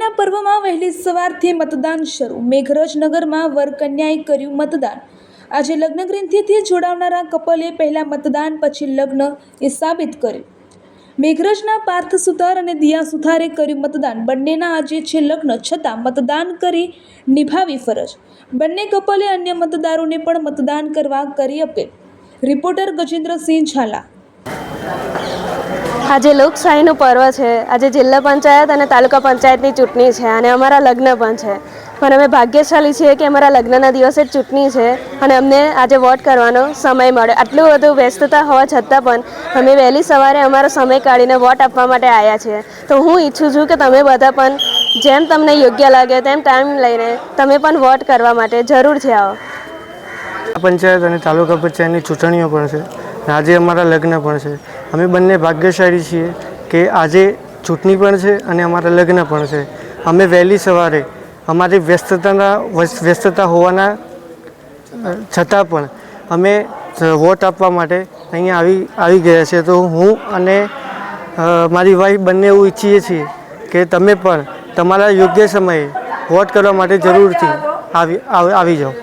લગ્નના પર્વમાં વહેલી સવારથી મતદાન શરૂ। મેઘરજનગરમાં વરકન્યાએ કર્યું મતદાન। આજે લગ્નગ્રંથિથી જોડાવનારા કપલે પહેલા મતદાન પછી લગ્ન એ સાબિત કર્યું। મેઘરજના પાર્થ સુથાર અને દિયા સુથારે કર્યું મતદાન। બંનેના આજે છે લગ્ન, છતાં મતદાન કરી નિભાવી ફરજ। બંને કપલે અન્ય મતદારોને પણ મતદાન કરવા કરી અપીલ। રિપોર્ટર ગજેન્દ્રસિંહ ઝાલા। આજે લોકશાહીનું પર્વ છે। આજે જિલ્લા પંચાયત અને તાલુકા પંચાયતની ચૂંટણી છે અને અમારા લગ્ન પણ છે, પણ અમે ભાગ્યશાળી છીએ કે અમારા લગ્નના દિવસે જ ચૂંટણી છે અને અમને આજે વોટ કરવાનો સમય મળ્યો। આટલું બધું વ્યસ્તતા હોવા છતાં પણ અમે વહેલી સવારે અમારો સમય કાઢીને વોટ આપવા માટે આવ્યા છીએ। તો હું ઈચ્છું છું કે તમે બધા પણ જેમ તમને યોગ્ય લાગે તેમ ટાઈમ લઈને તમે પણ વોટ કરવા માટે જરૂરથી આવો। પંચાયત અને તાલુકા પંચાયતની ચૂંટણીઓ પણ છે, આજે અમારા લગ્ન પણ છે। અમે બંને ભાગ્યશાળી છીએ કે આજે ચૂંટણી પણ છે અને અમારા લગ્ન પણ છે। અમે વહેલી સવારે અમારી વ્યસ્તતા હોવાના છતાં પણ અમે વોટ આપવા માટે અહીંયા આવી ગયા છે। તો હું અને મારી વાઈફ બંને એવું ઈચ્છીએ છીએ કે તમે પણ તમારા યોગ્ય સમયે વોટ કરવા માટે જરૂરથી આવી જાઓ।